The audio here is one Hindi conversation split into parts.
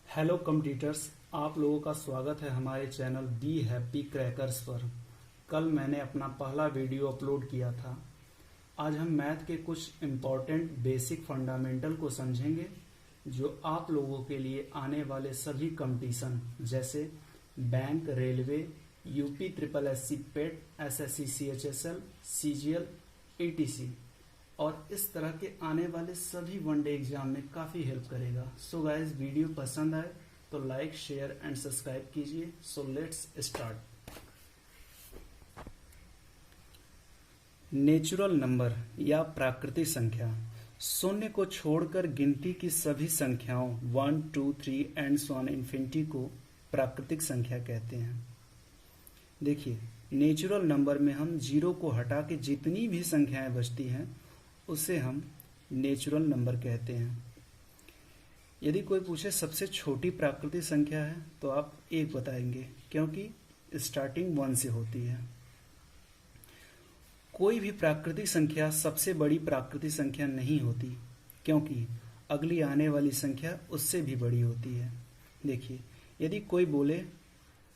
हेलो कंप्यूटर्स, आप लोगों का स्वागत है हमारे चैनल बी हैप्पी क्रैकर्स पर। कल मैंने अपना पहला वीडियो अपलोड किया था। आज हम मैथ के कुछ इम्पॉर्टेंट बेसिक फंडामेंटल को समझेंगे जो आप लोगों के लिए आने वाले सभी कंपटीशन जैसे bank, railway, UP triple SC PET, SSC CHSL, CGL, ATC और इस तरह के आने वाले सभी वनडे एग्जाम में काफ़ी हेल्प करेगा। सो गाइस, वीडियो पसंद आए तो लाइक, शेयर एंड सब्सक्राइब कीजिए। So let's start. Natural number या प्राकृतिक संख्या शून्य को छोड़कर गिनती की सभी संख्याओं 1, 2, 3 एंड सो ऑन इन्फिनिटी को प्राकृतिक संख्या कहते हैं। देखिए, नेचुरल नंबर में हम जीरो को हटा के जितनी भी संख्याएं बचती हैं उसे हम नेचुरल नंबर कहते हैं। यदि कोई पूछे सबसे छोटी प्राकृतिक संख्या है तो आप 1 बताएंगे, क्योंकि स्टार्टिंग 1 से होती है। कोई भी प्राकृतिक संख्या सबसे बड़ी प्राकृतिक संख्या नहीं होती, क्योंकि अगली आने वाली संख्या उससे भी बड़ी होती है। देखिए, यदि कोई बोले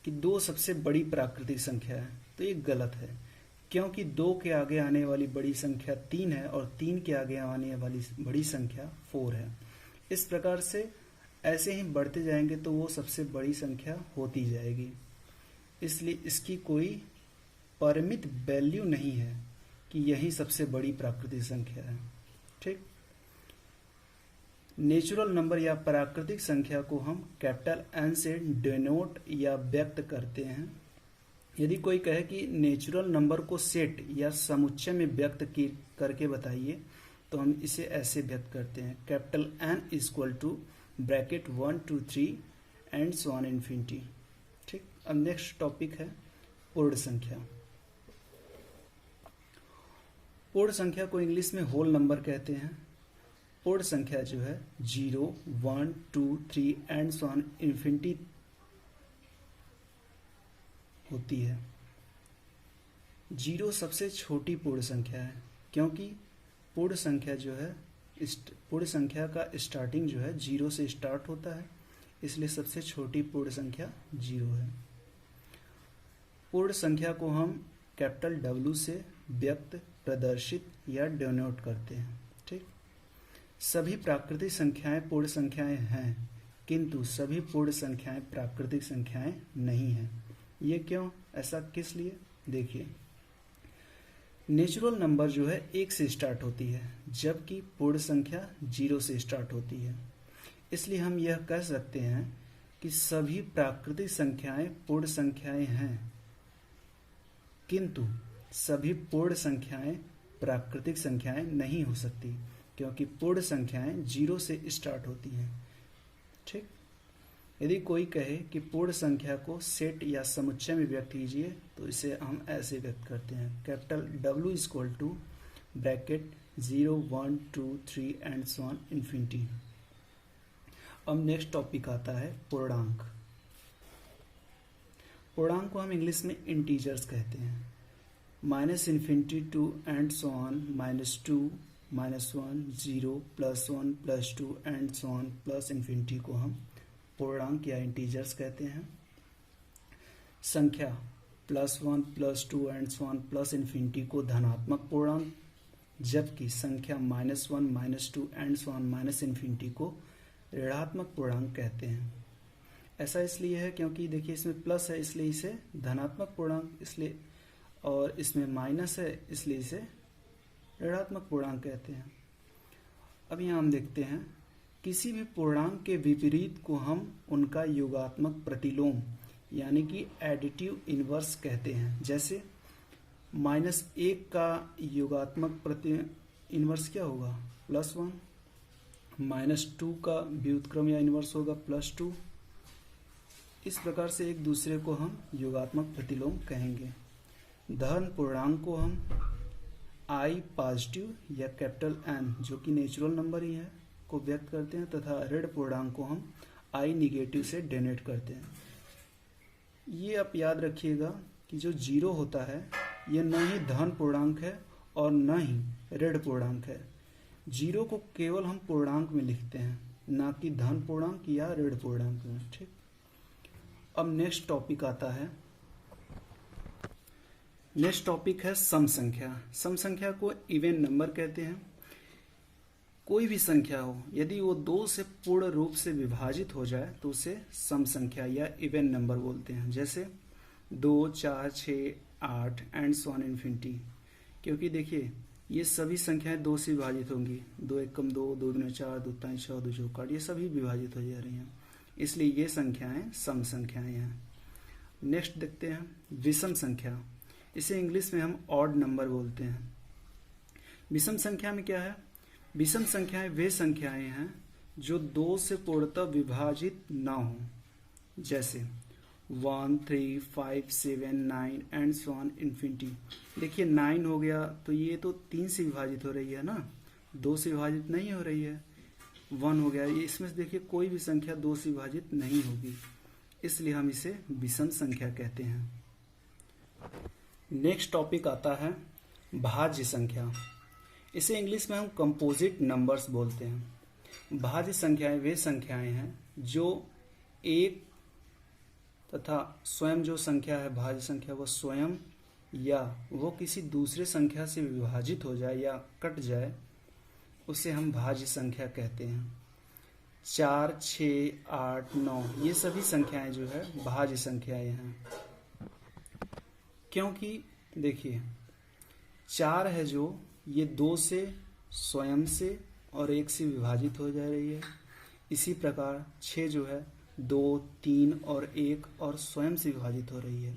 कि 2 सबसे बड़ी प्राकृतिक संख्या है तो ये गलत है, क्योंकि 2 के आगे आने वाली बड़ी संख्या 3 है और 3 के आगे आने वाली बड़ी संख्या 4 है। इस प्रकार से ऐसे ही बढ़ते जाएंगे तो वो सबसे बड़ी संख्या होती जाएगी। इसलिए इसकी कोई परिमित वैल्यू नहीं है कि यही सबसे बड़ी प्राकृतिक संख्या है। ठीक। नेचुरल नंबर या प्राकृतिक संख्या को हम कैपिटल N से डिनोट या व्यक्त करते हैं। यदि कोई कहे कि नेचुरल नंबर को सेट या समुच्चय में व्यक्त करके बताइए तो हम इसे ऐसे व्यक्त करते हैं, capital N equal to bracket 1, 2, 3 and so on infinity. ठीक। अब नेक्स्ट टॉपिक है पूर्ण संख्या। पूर्ण संख्या को इंग्लिश में होल नंबर कहते हैं। पूर्ण संख्या जो है 0, 1, 2, 3 एंड सो ऑन इन्फिनिटी होती है। 0 सबसे छोटी पूर्ण संख्या है, क्योंकि पूर्ण संख्या जो है पूर्ण संख्या का स्टार्टिंग जो है 0 से स्टार्ट होता है, इसलिए सबसे छोटी पूर्ण संख्या 0 है। पूर्ण संख्या को हम कैपिटल W से व्यक्त, प्रदर्शित या डिनोट करते हैं। ठीक। सभी प्राकृतिक संख्याएं पूर्ण संख्याएं हैं, किंतु सभी पूर्ण संख्याएं प्राकृतिक संख्याएं नहीं हैं। ये क्यों, ऐसा किस लिए? देखिए, नेचुरल नंबर जो है 1 से स्टार्ट होती है, जबकि पूर्ण संख्या 0 से स्टार्ट होती है। इसलिए हम यह कह सकते हैं कि सभी प्राकृतिक संख्याएं पूर्ण संख्याएं हैं, किंतु सभी पूर्ण संख्याएं प्राकृतिक संख्याएं नहीं हो सकती, क्योंकि पूर्ण संख्याएं 0 से स्टार्ट होती हैं। ठीक। यदि कोई कहे कि पूर्ण संख्या को सेट या समुच्चय में व्यक्त कीजिए तो इसे हम ऐसे व्यक्त करते हैं, capital W equal to bracket 0, 1, 2, 3 and so on infinity. अब नेक्स्ट टॉपिक आता है पूर्णांक। पूर्णांक को हम इंग्लिश में इंटीजर्स कहते हैं। -Minus infinity to and so on -2, -1, 0, +1, +2 and so on plus infinity को हम पूर्णांक या इंटीजर्स कहते हैं। संख्या +1, +2 and so on plus infinity को धनात्मक पूर्णांक, जबकि संख्या -1, -2 and so on minus infinity को ऋणात्मक पूर्णांक कहते हैं। ऐसा इसलिए है क्योंकि देखिए, इसमें प्लस है इसलिए इसे धनात्मक पूर्णांक, इसलिए, और इसमें माइनस है इसलिए इसे ऋणात्मक पूर्णांक कहते हैं। अब यहाँ हम देखते हैं, किसी भी पूर्णांक के विपरीत को हम उनका योगात्मक प्रतिलोम यानी कि एडिटिव इनवर्स कहते हैं। जैसे -1 का योगात्मक इनवर्स क्या होगा? +1। -2 का व्युत्क्रम या इनवर्स होगा +2। इस प्रकार से एक दूसरे को हम योगात्मक प्रतिलोम कहेंगे। धन पूर्णांक को हम I पॉजिटिव या कैपिटल N, जो कि नेचुरल नंबर ही है, को व्यक्त करते हैं, तथा ऋण पूर्णांक को हम I निगेटिव से डिनोट करते हैं। ये आप याद रखिएगा कि जो 0 होता है ये न ही धन पूर्णांक है और न ही ऋण पूर्णांक है। 0 को केवल हम पूर्णांक में लिखते हैं, ना कि धन पूर्णांक या ऋण पूर्णांक में। ठीक, अब नेक्स्ट टॉपिक आता है, नेक्स्ट टॉपिक है सम संख्या। सम संख्या को इवन नंबर कहते हैं। कोई भी संख्या हो, यदि वो 2 से पूर्ण रूप से विभाजित हो जाए तो उसे सम संख्या या इवन नंबर बोलते हैं। जैसे 2, 4, 6, 8 एंड सो ऑन इन्फिनिटी। क्योंकि देखिए ये सभी संख्याएं 2 से विभाजित होंगी, 2 एकम 2, 2 दूनी 4, 2 तिहाई 6, 2 चौका 8, ये सभी विभाजित हो जा रही हैं, इसलिए ये संख्याएं सम संख्याएं हैं। नेक्स्ट देखते हैं विषम संख्या। इसे इंग्लिश में हम ऑड नंबर बोलते हैं। विषम संख्या में क्या है? विषम संख्याएं वे संख्याएं हैं जो 2 से पूर्णतः विभाजित ना हो। जैसे 1, 3, 5, 7, 9 एंड सो ऑन इन्फिनिटी। देखिए 9 हो गया तो ये तो 3 से विभाजित हो रही है ना, 2 से विभाजित नहीं हो रही है। 1 हो गया, ये इसमें से देखिए कोई भी संख्या 2 से विभाजित नहीं होगी, इसलिए हम इसे विषम संख्या कहते हैं। नेक्स्ट टॉपिक आता है भाज्य संख्या। इसे इंग्लिश में हम कंपोजिट नंबर्स बोलते हैं। भाज्य संख्याएं वे संख्याएं हैं जो एक तथा स्वयं जो संख्या है भाज्य संख्या वो स्वयं या वो किसी दूसरे संख्या से विभाजित हो जाए या कट जाए, उसे हम भाज्य संख्या कहते हैं। 4, 6, 8, 9 ये सभी संख्याएं जो है भाज्य संख्याएं हैं। क्योंकि देखिए 4 है जो ये 2 से स्वयं से और 1 से विभाजित हो जा रही है। इसी प्रकार 6 जो है 2, 3 और 1 और स्वयं से विभाजित हो रही है,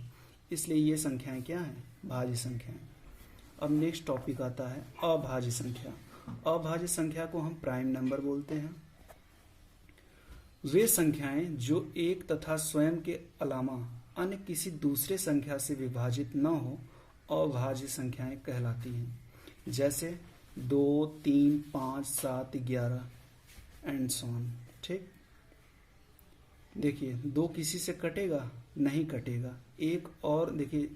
इसलिए ये संख्याएं क्या हैं? भाज्य संख्याएं। अब नेक्स्ट टॉपिक आता है अभाज्य संख्या। अभाज्य संख्या को हम प्राइम नंबर बोलते हैं। वे संख्याएं जो 1 तथा स्वयं के अलावा अन्य किसी दूसरे संख्या से विभाजित न हो अभाज्य संख्याएं कहलाती हैं। जैसे 2, 3, 5, 7, 11 एंड सो ऑन। ठीक, देखिए 2 किसी से कटेगा? नहीं कटेगा। एक और देखिए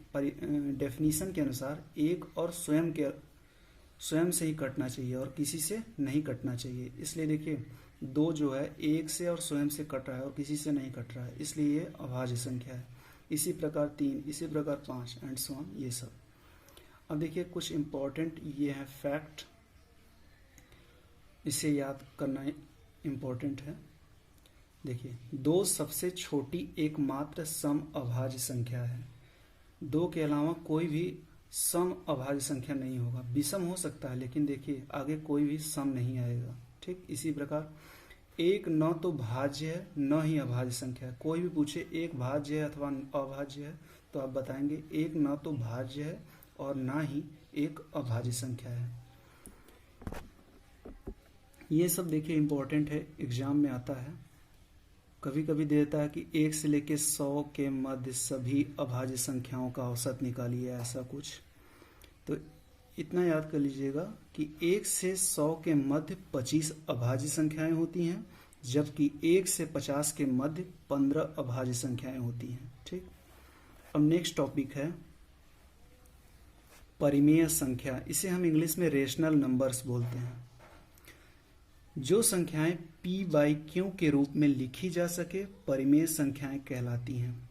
डेफिनीशन के अनुसार एक और स्वयं से ही कटना चाहिए और किसी से नहीं कटना चाहिए। इसलिए देखिए 2 जो है 1 से और स्वयं से कट रहा है और किसी से नहीं कट रहा है, इसलिए ये अभाज्य संख्या है। इसी प्रकार 3, इसी प्रकार 5 एंड सो ऑन, ये सब। अब देखिए कुछ इम्पोर्टेंट ये है फैक्ट, इसे याद करना इम्पोर्टेंट है। देखिए 2 सबसे छोटी एकमात्र सम अभाज्य संख्या है। 2 के अलावा कोई भी सम अभाज्य संख्या नहीं होगा। विषम हो सकता है लेकिन देखिए आगे कोई भी सम नहीं आएगा। ठीक, इसी प्रकार 1 न तो भाज्य है न ही अभाज्य संख्या है। कोई भी पूछे 1 भाज्य है अथवा अभाज्य है तो आप बताएंगे 1 न तो भाज्य है और ना ही एक अभाज्य संख्या है। ये सब देखिए इंपॉर्टेंट है, एग्जाम में आता है। कभी कभी देता है कि 1 से लेकर 100 के मध्य सभी अभाज्य संख्याओं का औसत निकालिए, ऐसा कुछ। तो इतना याद कर लीजिएगा कि 1 से 100 के मध्य 25 अभाज्य संख्याएं होती हैं, जबकि 1 से 50 के मध्य 15 अभाज्य संख्याएं होती हैं। ठीक, अब नेक्स्ट टॉपिक है परिमेय संख्या। इसे हम इंग्लिश में रेशनल नंबर्स बोलते हैं। जो संख्याएं p/q के रूप में लिखी जा सके परिमेय संख्याएं कहलाती हैं।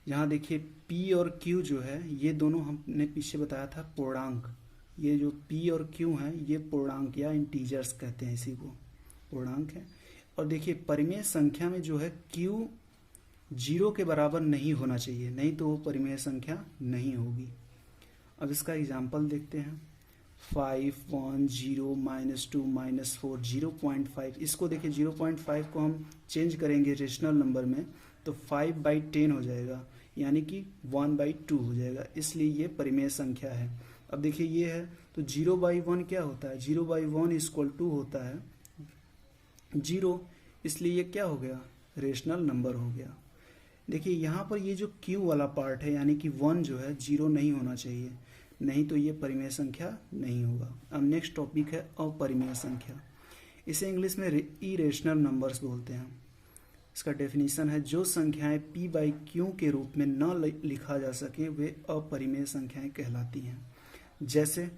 यहाँ देखिए p और q जो है ये दोनों हमने पीछे बताया था पूर्णांक। ये जो p और q है ये पूर्णांक या इंटीजर्स कहते हैं, इसी को पूर्णांक है। और देखिए परिमेय संख्या में जो है q 0 के बराबर नहीं होना चाहिए, नहीं तो वो परिमेय संख्या नहीं होगी। अब इसका एग्जाम्पल देखते हैं। 5, 1, 0, -2, -4, 0.5। इसको देखिए 0.5 को हम चेंज करेंगे रेशनल नंबर में तो 5/10 हो जाएगा, यानी कि 1/2 हो जाएगा, इसलिए ये परिमेय संख्या है। अब देखिए ये है तो 0/1 क्या होता है? 0/1 = 2 होता है 0, इसलिए ये क्या हो गया? रेशनल नंबर हो गया। देखिए यहाँ पर ये जो q वाला पार्ट है यानी कि 1 जो है 0 नहीं होना चाहिए, नहीं तो ये परिमेय संख्या नहीं होगा। अब नेक्स्ट टॉपिक है अपरिमेय संख्या। इसे इंग्लिश में इरेशनल नंबर्स बोलते हैं। इसका डेफिनेशन है जो संख्याएं p/q के रूप में न लिखा जा सके वे अपरिमेय संख्याएं कहलाती हैं। जैसे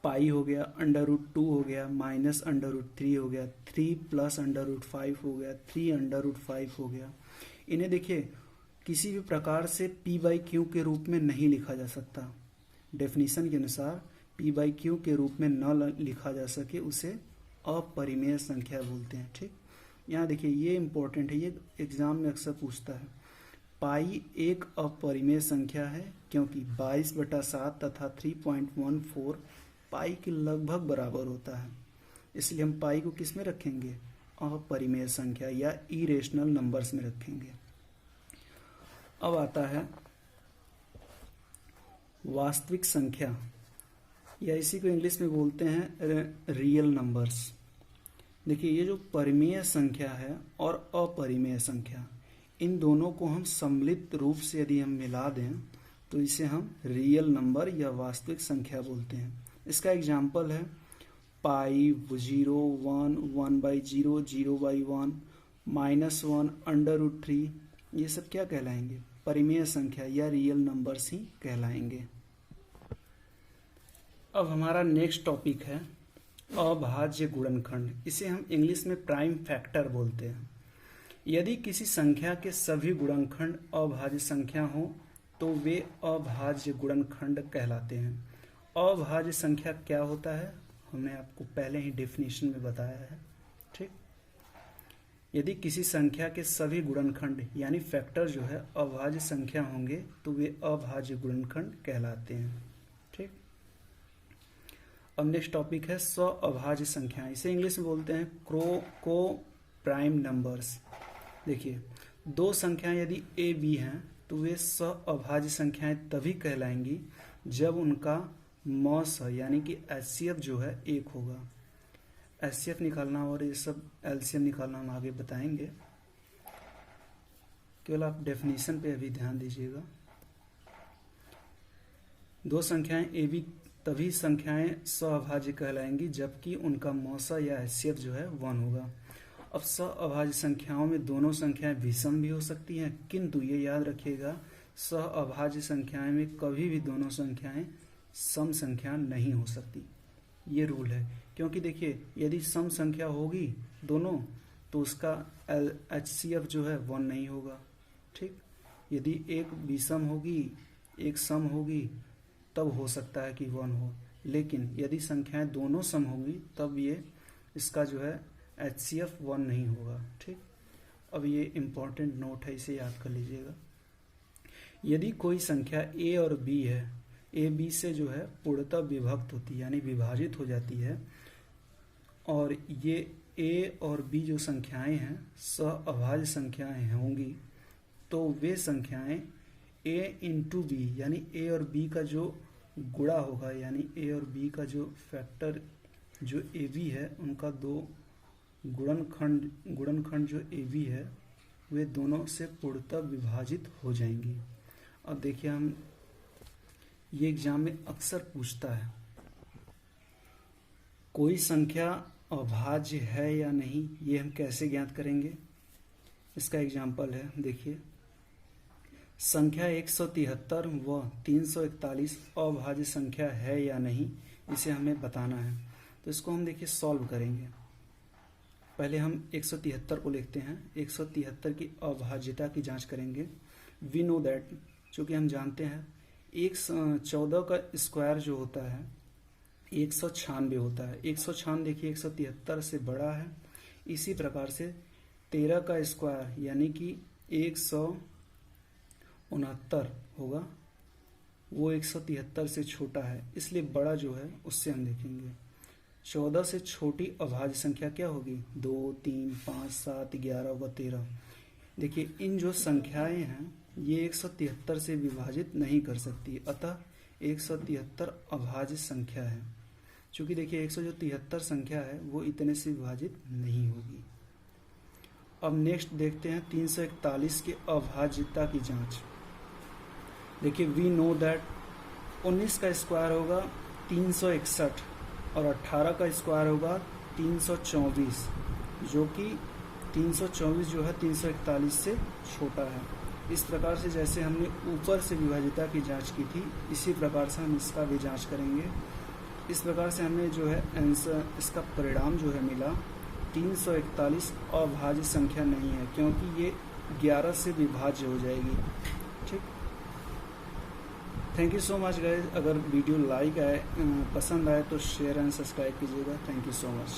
पाई हो गया, √2 हो गया, माइनस √3 हो गया, 3 प्लस √5 हो गया, 3 √5 हो गया। इन्हें देखिए किसी भी प्रकार से p/q के रूप में नहीं लिखा जा सकता। डेफिनेशन के अनुसार p/q के रूप में न लिखा जा सके उसे अपरिमेय संख्या बोलते हैं। ठीक, यहाँ देखिए ये इंपॉर्टेंट है, ये एग्जाम में अक्सर पूछता है। पाई एक अपरिमेय संख्या है क्योंकि 22/7 तथा 3.14 पाई के लगभग बराबर होता है, इसलिए हम पाई को किस में रखेंगे? अपरिमेय संख्या या इरेशनल नंबर्स में रखेंगे। अब आता है वास्तविक संख्या, या इसी को इंग्लिश में बोलते हैं रियल नंबर्स। देखिए ये जो परिमेय संख्या है और अपरिमेय संख्या, इन दोनों को हम सम्मिलित रूप से यदि हम मिला दें तो इसे हम रियल नंबर या वास्तविक संख्या बोलते हैं। इसका एग्जाम्पल है पाई, 0, 1, 1/0, 0/1, -1, √3, ये सब क्या कहलाएंगे? परिमेय संख्या या रियल नंबर्स ही कहलाएंगे। अब हमारा नेक्स्ट टॉपिक है अभाज्य गुणनखंड। इसे हम इंग्लिश में प्राइम फैक्टर बोलते हैं। यदि किसी संख्या के सभी गुणनखंड अभाज्य संख्या हो तो वे अभाज्य गुणनखंड कहलाते हैं। अभाज्य संख्या क्या होता है हमने आपको पहले ही डेफिनेशन में बताया है। ठीक, यदि किसी संख्या के सभी गुणनखंड यानी फैक्टर जो है अभाज्य संख्या होंगे तो वे अभाज्य गुणनखंड कहलाते हैं। ठीक, अब नेक्स्ट टॉपिक है स्व अभाज्य संख्याएं। इसे इंग्लिश में बोलते हैं को प्राइम नंबर्स। देखिए दो संख्याएं यदि ए बी हैं तो वे स्व अभाज्य संख्याएं तभी कहलाएंगी जब उनका मॉस यानी कि एचसीएफ जो है एक होगा। एचसीएफ निकालना और ये सब एलसीएम निकालना हम आगे बताएंगे, केवल आप डेफिनेशन पे अभी ध्यान दीजिएगा। दो संख्याएं ए बी तभी संख्याएं स्वअभाज्य कहलाएंगी जबकि उनका मौसा या हैसियत जो है 1 होगा। अब स्वअभाज्य संख्याओं में दोनों संख्याएं विषम भी हो सकती हैं, किंतु ये याद रखिएगा स्वअभाज्य संख्याएं में कभी भी दोनों संख्याएं सम संख्या नहीं हो सकती। ये रूल है, क्योंकि देखिए यदि सम संख्या होगी दोनों तो उसका HCF जो है 1 नहीं होगा। ठीक, यदि एक विषम होगी एक सम होगी तब हो सकता है कि 1 हो, लेकिन यदि संख्याएं दोनों सम होंगी तब ये इसका जो है HCF 1 नहीं होगा। ठीक, अब ये इम्पोर्टेंट नोट है, इसे याद कर लीजिएगा। यदि कोई संख्या A और B है, A B से जो है पूर्णतः विभक्त होती है यानी विभाजित हो जाती है, और ये A और B जो संख्याएं हैं स्वअभाज्य संख्याएं होंगी तो वे संख्याएं A इंटू B यानी A और B का जो गुणा होगा यानी A और B का जो फैक्टर जो AB है उनका दो गुणनखंड जो AB है वे दोनों से पूर्णतः विभाजित हो जाएंगी। अब देखिए हम ये एग्जाम में अक्सर पूछता है कोई संख्या अभाज्य है या नहीं, ये हम कैसे ज्ञात करेंगे। इसका एग्जाम्पल है, देखिए संख्या 173 व 341 अभाज्य संख्या है या नहीं, इसे हमें बताना है। तो इसको हम देखिए सॉल्व करेंगे। पहले हम 173 को लिखते हैं, 173 की अभाज्यता की जांच करेंगे। वी नो दैट, चूँकि हम जानते हैं 114 का स्क्वायर जो होता है 196 होता है। 196 देखिए 173 से बड़ा है। इसी प्रकार से 13 का स्क्वायर यानी कि 169 होगा, वो 173 से छोटा है, इसलिए बड़ा जो है उससे हम देखेंगे। 14 से छोटी अभाज्य संख्या क्या होगी? 2, 3, 5, 7, 11 व 13। देखिए इन जो संख्याएं हैं ये 173 से विभाजित नहीं कर सकती, अतः 173 अभाज्य संख्या है। चूंकि देखिए 173 संख्या है वो इतने से विभाजित नहीं होगी। अब नेक्स्ट देखते हैं 341 की अभाज्यता की जांच। देखिए वी नो दैट 19 का स्क्वायर होगा 361 और 18 का स्क्वायर होगा 324, जो कि 324 जो है 341 से छोटा है। इस प्रकार से जैसे हमने ऊपर से विभाज्यता की जांच की थी इसी प्रकार से हम इसका भी जांच करेंगे। इस प्रकार से हमें जो है आंसर, इसका परिणाम जो है मिला 341 अभाज्य संख्या नहीं है, क्योंकि ये 11 से विभाज्य हो जाएगी। ठीक, thank you so much guys. अगर वीडियो लाइक आए, पसंद आए तो शेयर एंड सब्सक्राइब कीजिएगा। Thank you so much.